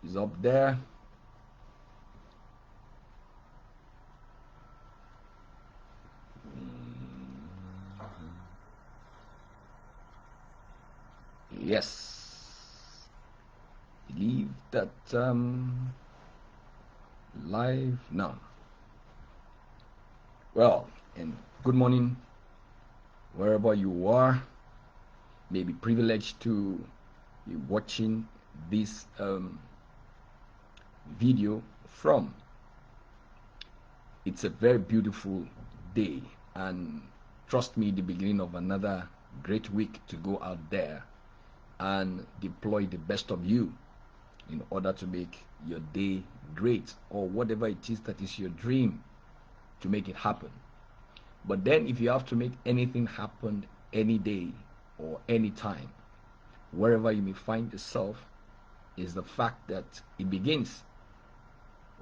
is up there. Yes, believe that live now. Well, and good morning wherever you are. May be privileged to be watching this video from. It's a very beautiful day, and trust me, the beginning of another great week to go out there and deploy the best of you in order to make your day great, or whatever it is that is your dream, to make it happen. But then if you have to make anything happen any day or any time, wherever you may find yourself, is the fact that it begins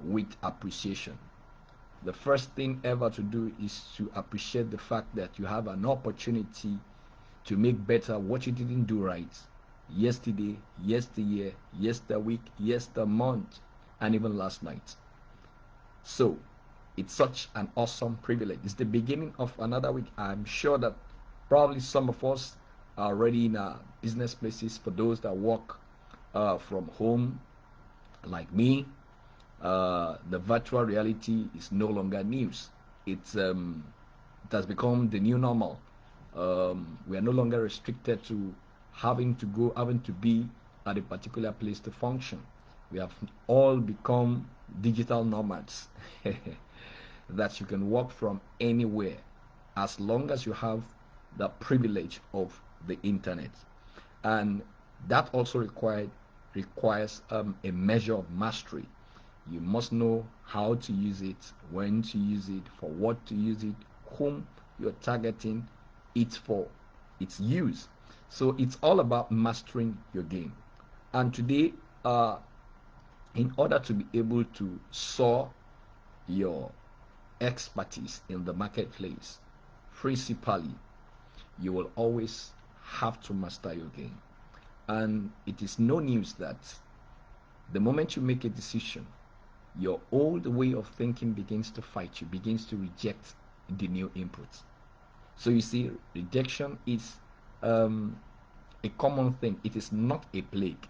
with appreciation. The first thing ever to do is to appreciate the fact that you have an opportunity to make better what you didn't do right yesterday, yesteryear, yesterweek, yestermonth, and even last night. So it's such an awesome privilege. It's the beginning of another week. I'm sure that probably some of us are already in our business places. For those that work from home, like me, the virtual reality is no longer news. It has become the new normal. We are no longer restricted to having to be at a particular place to function. We have all become digital nomads that you can work from anywhere as long as you have the privilege of the internet. And that also requires a measure of mastery. You must know how to use it, when to use it, for what to use it, whom you're targeting it for its use. So it's all about mastering your game. And today, in order to be able to soar your expertise in the marketplace, principally, you will always have to master your game. And it is no news that the moment you make a decision, your old way of thinking begins to fight you, begins to reject the new inputs. So you see, rejection is a common thing. It is not a plague.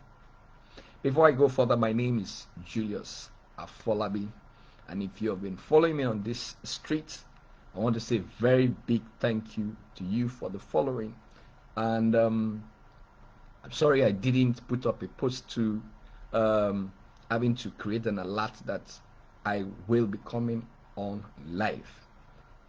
Before I go further, my name is Julius Afolabi, and if you have been following me on this street, I want to say a very big thank you to you for the following. And I'm sorry I didn't put up a post to having to create an alert that I will be coming on live.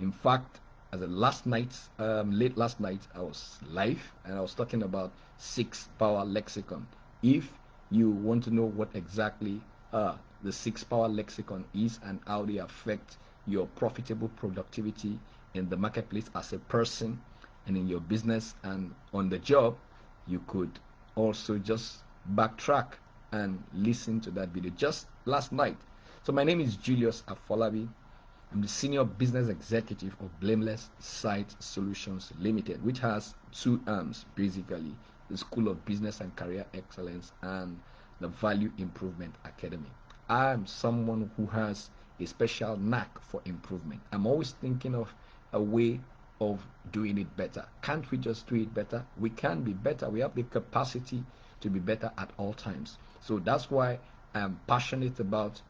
In fact, as a last night, late last night, I was live and I was talking about 6-power lexicon. If you want to know what exactly the 6-power lexicon is and how they affect your profitable productivity in the marketplace as a person and in your business and on the job, you could also just backtrack and listen to that video just last night. So my name is Julius Afolabi. I'm the senior business executive of Blameless Site Solutions Limited, which has two arms basically: the School of Business and Career Excellence and the Value Improvement Academy. I'm someone who has a special knack for improvement. I'm always thinking of a way of doing it better. Can't we just do it better? We can be better. We have the capacity to be better at all times. So that's why I'm passionate about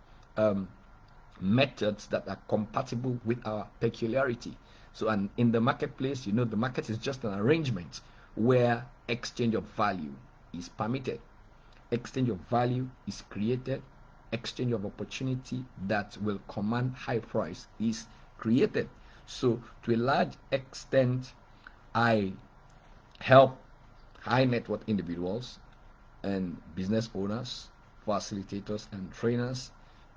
methods that are compatible with our peculiarity. So, and in the marketplace, you know, the market is just an arrangement where exchange of value is permitted, exchange of value is created, exchange of opportunity that will command high price is created. So to a large extent, I help high net worth individuals and business owners, facilitators, and trainers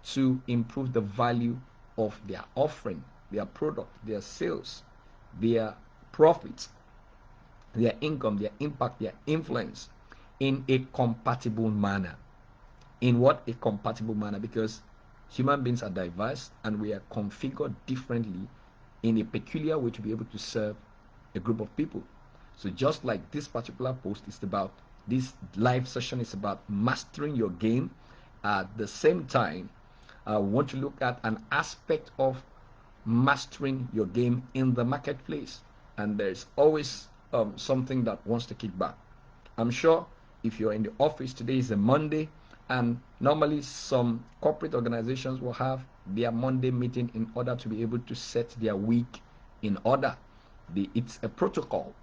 to improve the value of their offering, their product, their sales, their profits, their income, their impact, their influence in a compatible manner. In what? A compatible manner, because human beings are diverse and we are configured differently in a peculiar way to be able to serve a group of people. So just like this particular post is about, this live session is about mastering your game At the same time, I want to look at an aspect of mastering your game in the marketplace. And there's always something that wants to kick back. I'm sure if you're in the office, today is a Monday, and normally some corporate organizations will have their Monday meeting in order to be able to set their week in order. It's a protocol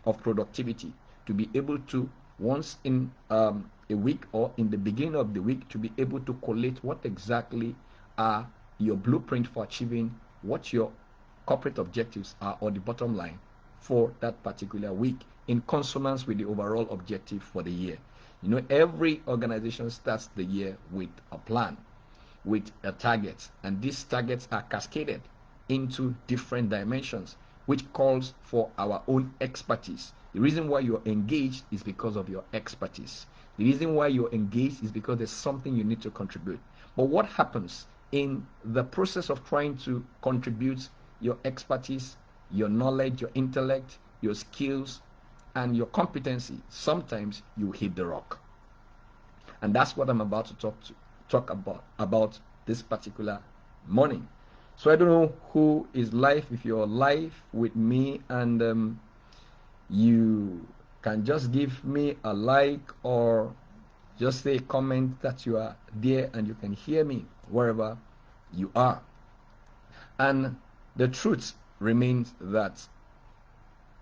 of productivity to be able to, once in a week or in the beginning of the week, to be able to collate what exactly are your blueprint for achieving what your corporate objectives are, or the bottom line for that particular week, in consonance with the overall objective for the year. You know, every organization starts the year with a plan, with a target, and these targets are cascaded into different dimensions, which calls for our own expertise. The reason why you're engaged is because of your expertise. The reason why you're engaged is because there's something you need to contribute. But what happens in the process of trying to contribute your expertise, your knowledge, your intellect, your skills, and your competency? Sometimes you hit the rock. And that's what I'm about to talk about this particular morning. So I don't know who is live. If you're live with me, and you can just give me a like, or just say comment that you are there and you can hear me wherever you are. And the truth remains that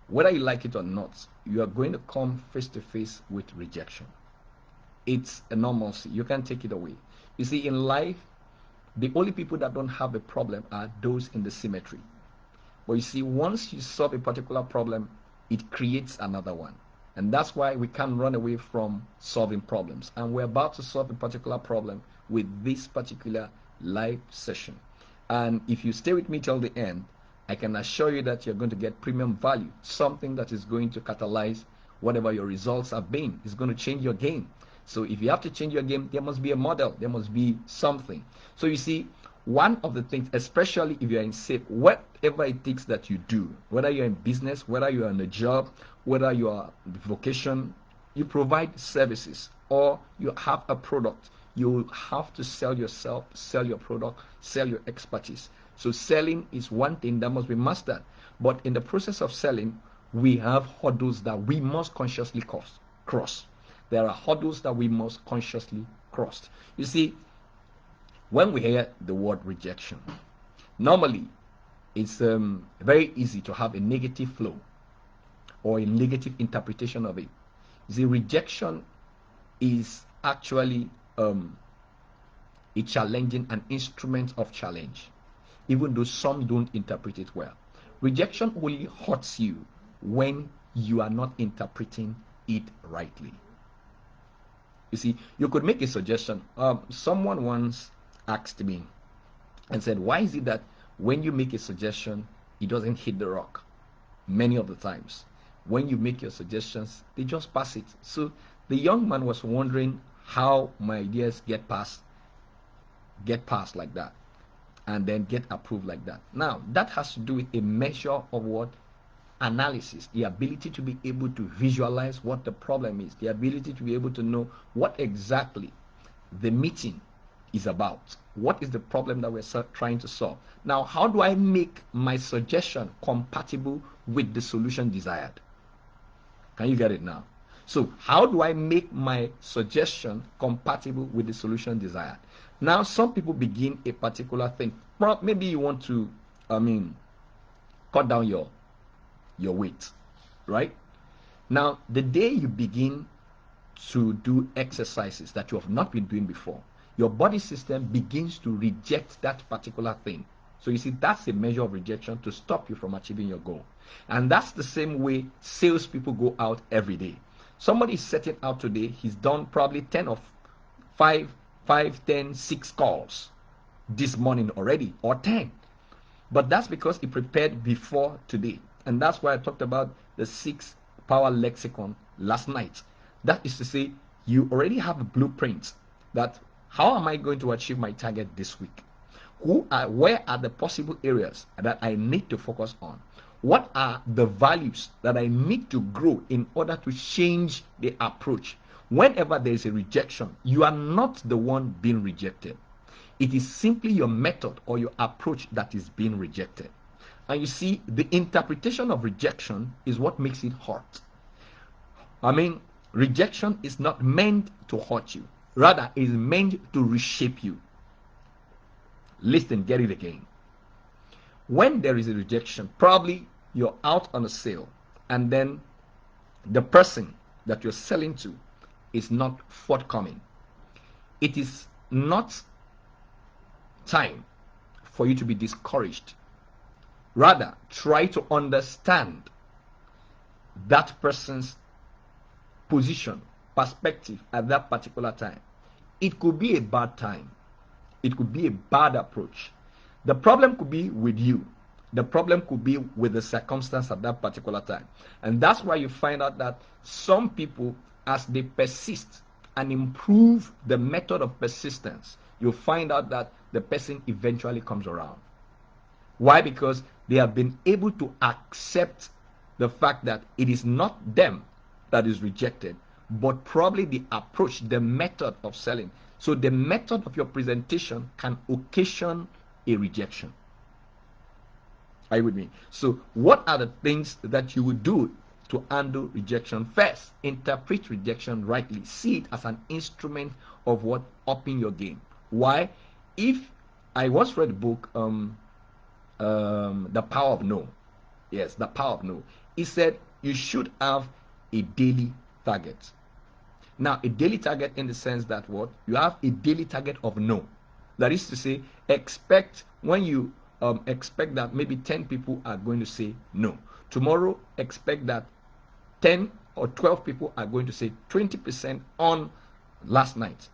whether you like it or not, you are going to come face to face with rejection. It's a normalcy. You can't take it away. You see, in life, the only people that don't have a problem are those in the cemetery. But you see, once you solve a particular problem, it creates another one. And that's why we can't run away from solving problems. And we're about to solve a particular problem with this particular live session. And if you stay with me till the end, I can assure you that you're going to get premium value, something that is going to catalyze whatever your results have been. It's going to change your game. So if you have to change your game, there must be a model. There must be something. So you see, one of the things, especially if you're in sales, whatever it takes that you do, whether you're in business, whether you're in a job, whether you are vocation, you provide services, or you have a product, you have to sell yourself, sell your product, sell your expertise. So selling is one thing that must be mastered. But in the process of selling, we have hurdles that we must consciously cross. There are hurdles that we must consciously cross. You see, when we hear the word rejection, normally it's very easy to have a negative flow or a negative interpretation of it. The rejection is actually a challenging, an instrument of challenge, even though some don't interpret it well. Rejection only hurts you when you are not interpreting it rightly. You see, you could make a suggestion. Someone once asked me and said, why is it that when you make a suggestion, it doesn't hit the rock? Many of the times, when you make your suggestions, they just pass it. So the young man was wondering how my ideas get passed like that, and then get approved like that. Now, that has to do with a measure of what? Analysis, the ability to be able to visualize what the problem is, the ability to be able to know what exactly the meeting is about. What is the problem that we're trying to solve? Now, how do I make my suggestion compatible with the solution desired? Can you get it now? So how do I make my suggestion compatible with the solution desired? Now, some people begin a particular thing. Maybe you want to, cut down your weight, right? Now, the day you begin to do exercises that you have not been doing before, your body system begins to reject that particular thing. So you see, that's a measure of rejection to stop you from achieving your goal. And that's the same way salespeople go out every day. Somebody is setting out today, he's done probably 10 of 6 calls this morning already, or 10. But that's because he prepared before today. And that's why I talked about the 6 power lexicon last night. That is to say, you already have a blueprint that how am I going to achieve my target this week? Where are the possible areas that I need to focus on? What are the values that I need to grow in order to change the approach? Whenever there is a rejection, you are not the one being rejected. It is simply your method or your approach that is being rejected. And you see, the interpretation of rejection is what makes it hurt. I mean, rejection is not meant to hurt you. Rather, it is meant to reshape you. Listen, get it again. When there is a rejection, probably you're out on a sale, and then the person that you're selling to is not forthcoming. It is not time for you to be discouraged. Rather, try to understand that person's position, perspective at that particular time. It could be a bad time. It could be a bad approach. The problem could be with you. The problem could be with the circumstance at that particular time. And that's why you find out that some people, as they persist and improve the method of persistence, you'll find out that the person eventually comes around. Why? Because they have been able to accept the fact that it is not them that is rejected, but probably the approach, the method of selling. So the method of your presentation can occasion a rejection. Are you with me? So what are the things that you would do to handle rejection? First, interpret rejection rightly. See it as an instrument of what? Upping your game. Why? If I once read a book, The Power of No. Yes, The Power of No. It said you should have a daily target. Now, a daily target in the sense that what? You have a daily target of no. That is to say, expect when you expect that maybe 10 people are going to say no. Tomorrow, expect that 10 or 12 people are going to say 20% on last night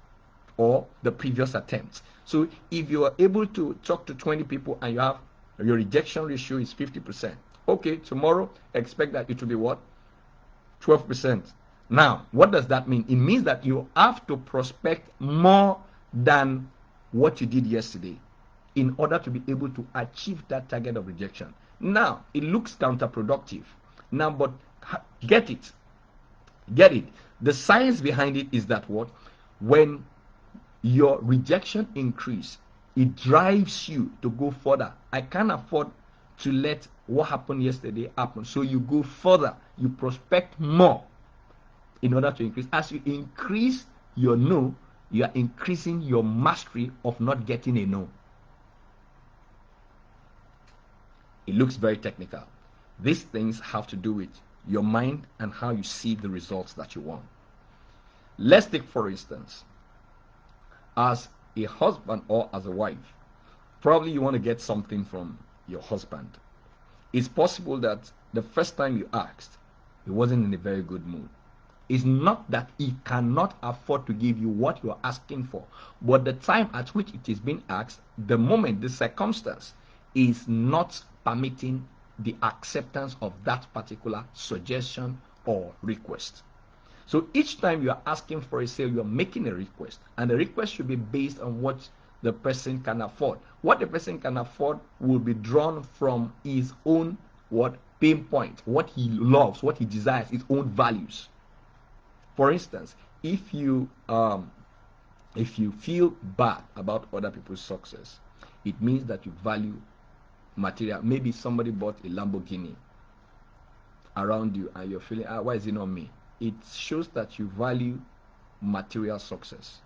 or the previous attempts. So if you are able to talk to 20 people and you have your rejection ratio is 50%, okay, tomorrow expect that it will be what? 12%. Now, what does that mean? It means that you have to prospect more than what you did yesterday in order to be able to achieve that target of rejection. Now, it looks counterproductive. Now, but get it. Get it. The science behind it is that what? When your rejection increase, it drives you to go further. I can't afford to let what happened yesterday happen. So you go further. You prospect more in order to increase. As you increase your no, you are increasing your mastery of not getting a no. It looks very technical. These things have to do with your mind and how you see the results that you want. Let's take, for instance, as a husband or as a wife, probably you want to get something from your husband. It's possible that the first time you asked, he wasn't in a very good mood. It's not that he cannot afford to give you what you're asking for, but the time at which it is being asked, the moment, the circumstance is not permitting the acceptance of that particular suggestion or request. So each time you are asking for a sale, you are making a request, and the request should be based on what the person can afford. What the person can afford will be drawn from his own pain point, what he loves, what he desires, his own values. For instance, if you feel bad about other people's success, it means that you value material. Maybe somebody bought a Lamborghini around you and you're feeling, why is it not me? It shows that you value material success,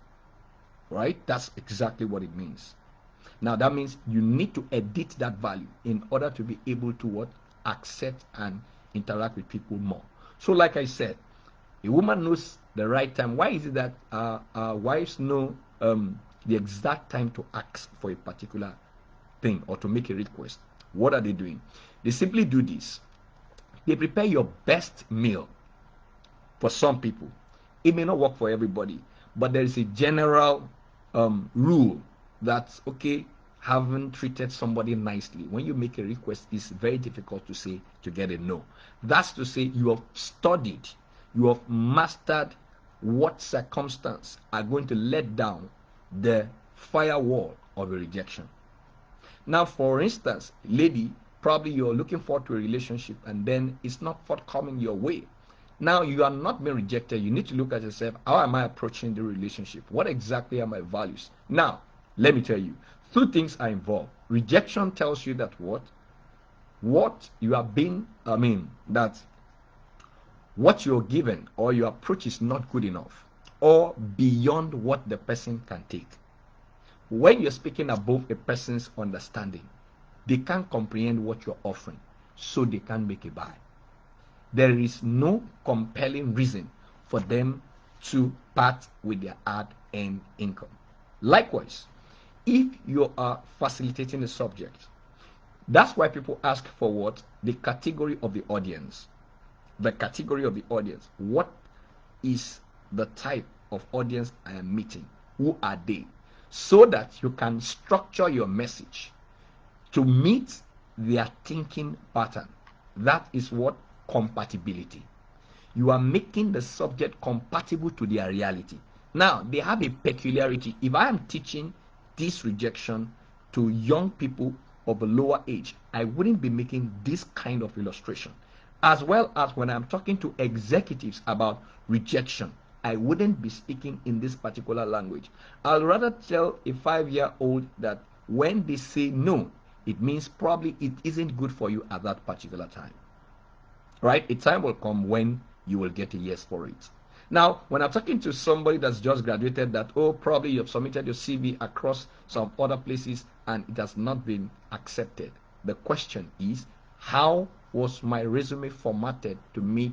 right? That's exactly what it means. Now that means you need to edit that value in order to be able to accept and interact with people more. So like I said, a woman knows the right time. Why is it that our wives know the exact time to ask for a particular thing or to make a request? What are they doing? They simply do this. They prepare your best meal. For some people, it may not work for everybody, but there is a general rule that, okay, haven't treated somebody nicely. When you make a request, it's very difficult to say to get a no. That's to say you have studied, you have mastered what circumstance are going to let down the firewall of a rejection. Now, for instance, lady, probably you're looking forward to a relationship and then it's not forthcoming your way. Now you are not being rejected. You need to look at yourself. How am I approaching the relationship? What exactly are my values? Now, let me tell you, two things are involved. Rejection tells you that what you are being, that what you're given or your approach is not good enough or beyond what the person can take. When you're speaking above a person's understanding, they can't comprehend what you're offering, so they can't make a buy. There is no compelling reason for them to part with their hard-earned income. Likewise, if you are facilitating the subject, that's why people ask for what? The category of the audience. The category of the audience. What is the type of audience I am meeting? Who are they? So that you can structure your message to meet their thinking pattern. That is what compatibility. You are making the subject compatible to their reality. Now, they have a peculiarity. If I am teaching this rejection to young people of a lower age, I wouldn't be making this kind of illustration. As well as when I'm talking to executives about rejection, I wouldn't be speaking in this particular language. I'll rather tell a 5-year-old that when they say no, it means probably it isn't good for you at that particular time. Right? A time will come when you will get a yes for it. Now, when I'm talking to somebody that's just graduated, that, oh, probably you've submitted your CV across some other places and it has not been accepted. The question is, how was my resume formatted to be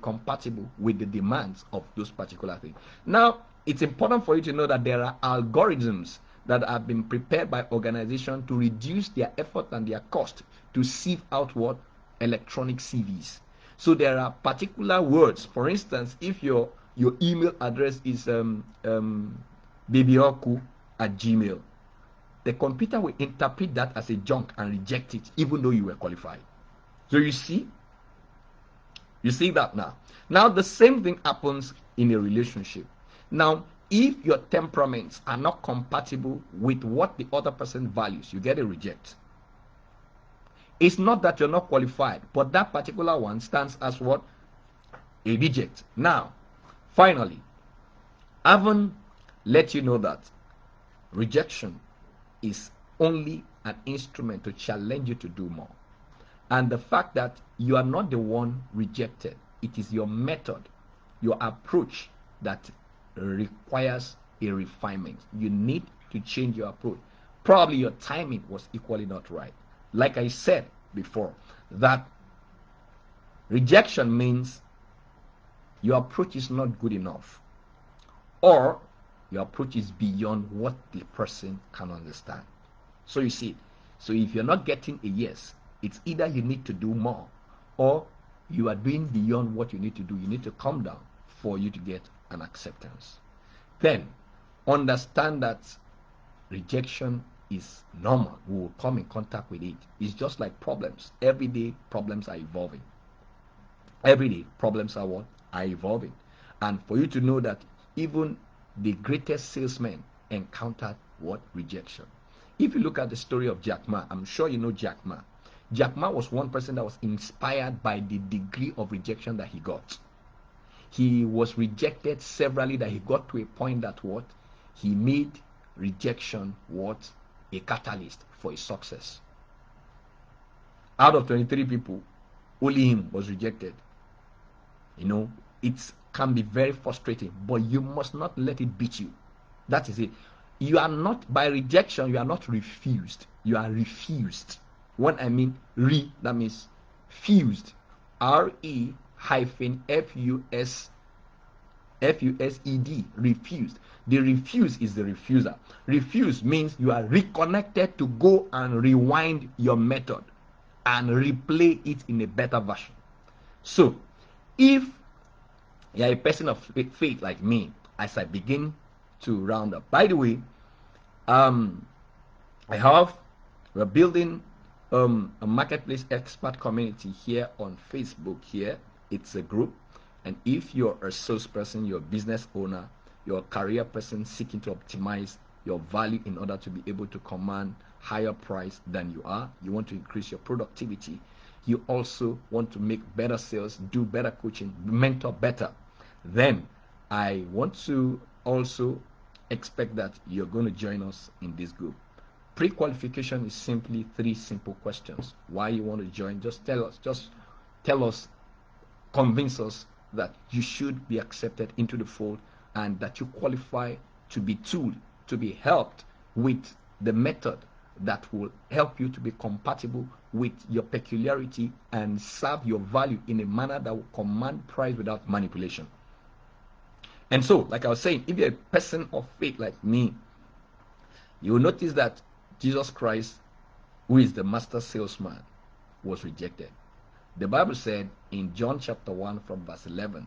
compatible with the demands of those particular things? Now, it's important for you to know that there are algorithms that have been prepared by organizations to reduce their effort and their cost to sieve out what? Electronic CVs. So there are particular words. For instance, if your email address is babyoku@gmail, the computer will interpret that as a junk and reject it, even though you were qualified. So you see that now. Now the same thing happens in a relationship. Now, if your temperaments are not compatible with what the other person values, you get a reject. It's not that you're not qualified, but that particular one stands as what? A reject. Now, finally, having let you know that rejection is only an instrument to challenge you to do more. And the fact that you are not the one rejected, it is your method, your approach that requires a refinement. You need to change your approach. Probably your timing was equally not right. Like I said before, that rejection means your approach is not good enough, or your approach is beyond what the person can understand. So you see, so if you're not getting a yes, it's either you need to do more, or you are doing beyond what you need to do. You need to calm down for you to get an acceptance. Then understand that rejection is normal. We will come in contact with it. It's just like problems. Every day problems are evolving. Every day problems are what? Are evolving. And for you to know that even the greatest salesmen encountered what? Rejection. If you look at the story of Jack Ma, I'm sure you know Jack Ma. Jack Ma was one person that was inspired by the degree of rejection that he got. He was rejected severally, that he got to a point that what? He made rejection what? A catalyst for his success. Out of 23 people, only him was rejected. You know, it can be very frustrating, but you must not let it beat you. That is it. You are not, by rejection, you are not refused. You are refused. When I mean that means fused. RE-FUSED, refused. The refuse is the refuser. Refuse means you are reconnected to go and rewind your method and replay it in a better version. So, if you're a person of faith like me, as I begin to round up. By the way, we're building a marketplace expert community here on Facebook. Here, it's a group, and if you're a salesperson, you're a business owner, you're a career person seeking to optimize your value in order to be able to command higher price than you are, you want to increase your productivity, you also want to make better sales, do better coaching, mentor better, then I want to also expect that you're going to join us in this group. Pre-qualification is simply 3 simple questions. Why you want to join? Just tell us, convince us that you should be accepted into the fold and that you qualify to be tooled, to be helped with the method that will help you to be compatible with your peculiarity and serve your value in a manner that will command price without manipulation. And so, like I was saying, if you're a person of faith like me, you will notice that Jesus Christ, who is the master salesman, was rejected. The Bible said in John chapter 1 from verse 11,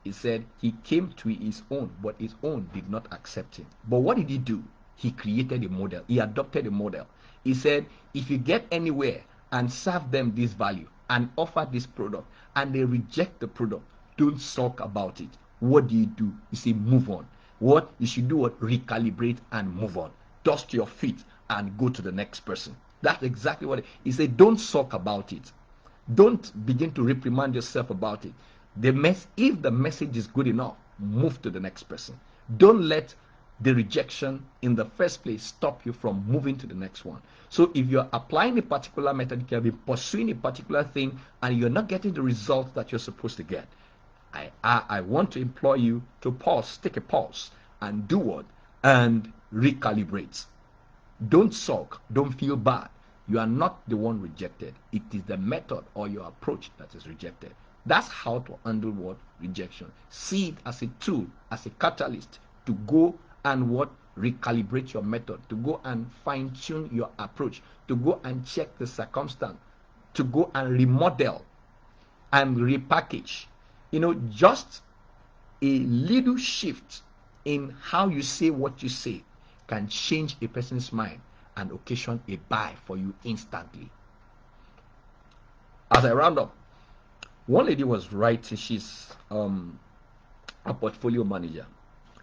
it said he came to his own, but his own did not accept him. But what did he do? He created a model. He adopted a model. He said, if you get anywhere and serve them this value and offer this product and they reject the product, don't sulk about it. What do? You say, move on. What you should do? What? Recalibrate and move on. Dust your feet and go to the next person. That's exactly what he said. Don't sulk about it. Don't begin to reprimand yourself about it. If the message is good enough, move to the next person. Don't let the rejection in the first place stop you from moving to the next one. So if you're applying a particular method, you can be pursuing a particular thing and you're not getting the results that you're supposed to get, I want to implore you to pause, take a pause, and do what? And recalibrate. Don't sulk, don't feel bad. You are not the one rejected. It is the method or your approach that is rejected. That's how to handle what? Rejection. See it as a tool, as a catalyst to go and what? Recalibrate your method, to go and fine-tune your approach, to go and check the circumstance, to go and remodel and repackage. Just a little shift in how you say what you say can change a person's mind and occasion a buy for you instantly. As I round up, one lady was writing, she's a portfolio manager.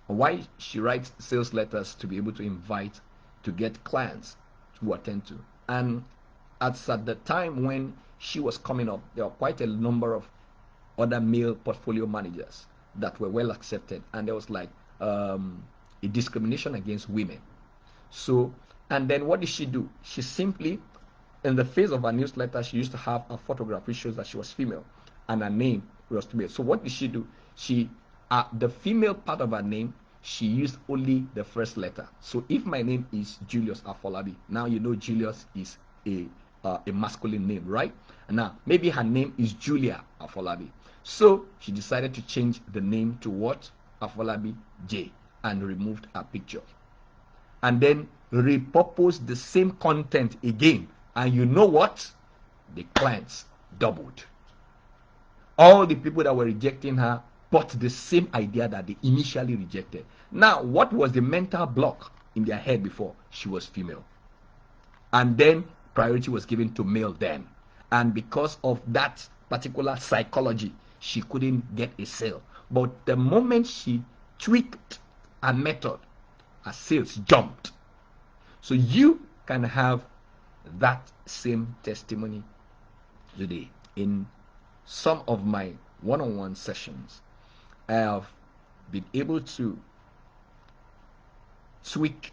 Why she writes sales letters to be able to invite, to get clients to attend to. And at the time when she was coming up, there were quite a number of other male portfolio managers that were well accepted, and there was like a discrimination against women. So, and then what did she do? She simply, in the face of her newsletter, she used to have a photograph which shows that she was female and her name was female. So what did she do? She, the female part of her name, she used only the first letter. So if my name is Julius Afolabi, now you know Julius is a masculine name, right? And now maybe her name is Julia Afolabi. So she decided to change the name to what? Afolabi J, and removed her picture. And then repurpose the same content again. And you know what? The clients doubled. All the people that were rejecting her bought the same idea that they initially rejected. Now, what was the mental block in their head before? She was female. And then priority was given to male then. And because of that particular psychology, she couldn't get a sale. But the moment she tweaked a method, her sales jumped. So you can have that same testimony today. In some of my one-on-one sessions, I have been able to tweak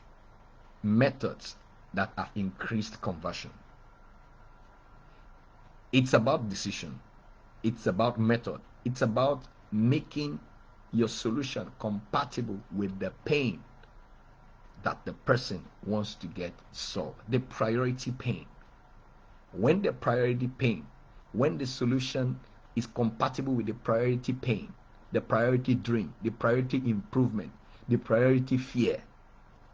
methods that have increased conversion. It's about decision. It's about method. It's about making your solution compatible with the pain that the person wants to get solved. The priority pain. When the priority pain, when the solution is compatible with the priority pain, the priority dream, the priority improvement, the priority fear,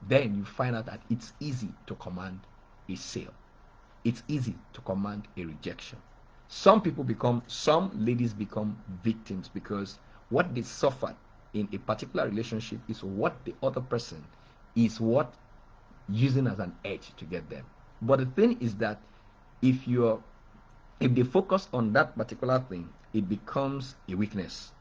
then you find out that it's easy to command a sale. It's easy to command a rejection. Some ladies become victims because what they suffered in a particular relationship is what the other person is what using as an edge to get them. But the thing is that if they focus on that particular thing, it becomes a weakness.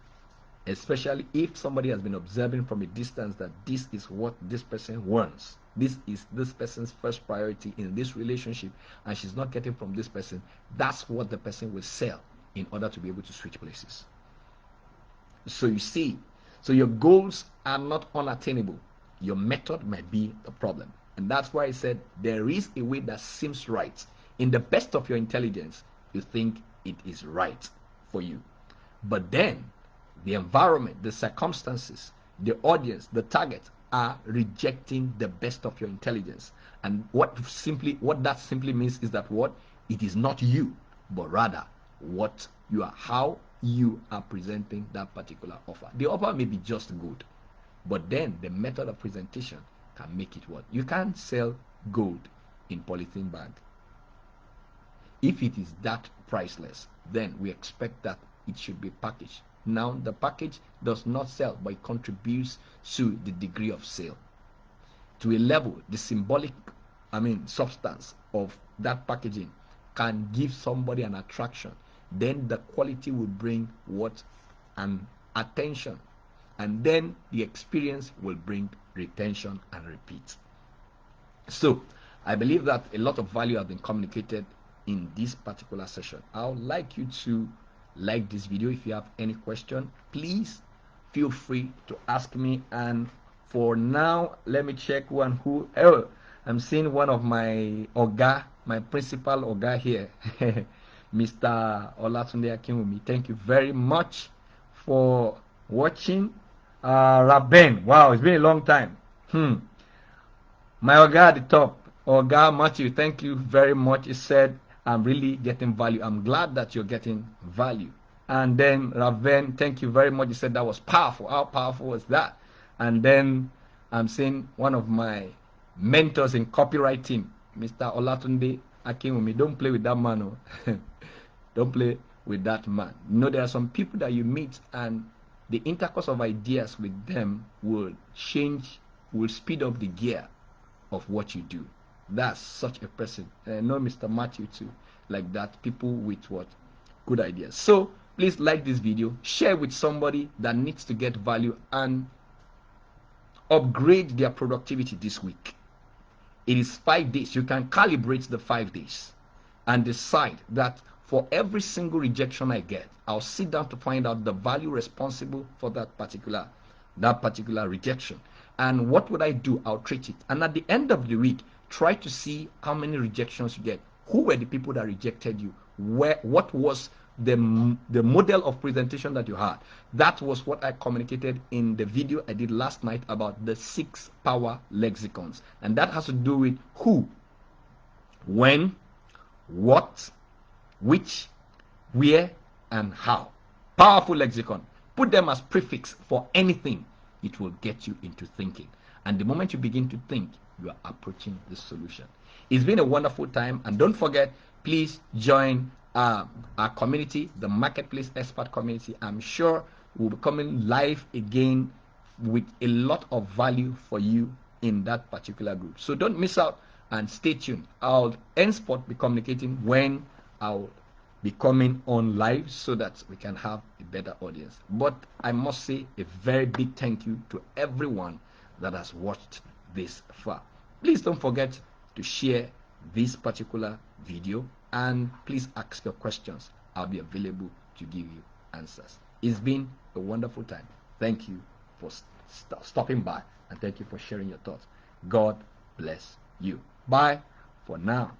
Especially if somebody has been observing from a distance that this is what this person wants. this is this person's first priority in this relationship, and she's not getting from this person, that's what the person will sell in order to be able to switch places. So you see, so your goals are not unattainable. Your method might be the problem. And that's why I said there is a way that seems right. In the best of your intelligence, you think it is right for you. But then the environment, the circumstances, the audience, the target are rejecting the best of your intelligence. And what that simply means is that what? It is not you, but rather what you are, how you are presenting that particular offer. The offer may be just good, but then the method of presentation can make it what? You can't sell gold in polythene bag. If it is that priceless, then we expect that it should be packaged. Now, the package does not sell, but it contributes to the degree of sale. To a level, the symbolic, substance of that packaging can give somebody an attraction. Then the quality will bring what? An attention. And then the experience will bring retention and repeat. So, I believe that a lot of value has been communicated in this particular session. I would like you to like this video. If you have any question, please feel free to ask me. And for now, let me check who. Oh, I'm seeing one of my Oga, my principal Oga here, Mr. Olatunde Akinwumi. Thank you very much for watching. Raben, wow, it's been a long time. My Oga at the top, Oga Matthew, thank you very much. He said, I'm really getting value. I'm glad that you're getting value. And then Raven, thank you very much. He said that was powerful. How powerful was that? And then I'm seeing one of my mentors in copywriting, Mr. Olatunde Akinwumi. Don't play with that man. Oh. Don't play with that man. You know, there are some people that you meet and the intercourse of ideas with them will speed up the gear of what you do. That's such a person. I know Mr. Matthew too, like that. People with what? Good ideas. So please like this video, share with somebody that needs to get value and upgrade their productivity this week. It is 5 days. You can calibrate the 5 days and decide that for every single rejection I get, I'll sit down to find out the value responsible for that particular rejection. And what would I do? I'll treat it. And at the end of the week, try to see how many rejections you get. Who were the people that rejected you? What was the model of presentation that you had? That was what I communicated in the video I did last night about the 6 power lexicons. And that has to do with who, when, what, which, where, and how. Powerful lexicon. Put them as prefix for anything. It will get you into thinking. And the moment you begin to think, you are approaching the solution. It's been a wonderful time. And don't forget, please join our community, the Marketplace Expert community. I'm sure we'll be coming live again with a lot of value for you in that particular group. So don't miss out and stay tuned. I'll henceforth be communicating when I'll be coming on live so that we can have a better audience. But I must say a very big thank you to everyone that has watched this far. Please don't forget to share this particular video and please ask your questions. I'll be available to give you answers. It's been a wonderful time. Thank you for stopping by and thank you for sharing your thoughts. God bless you. Bye for now.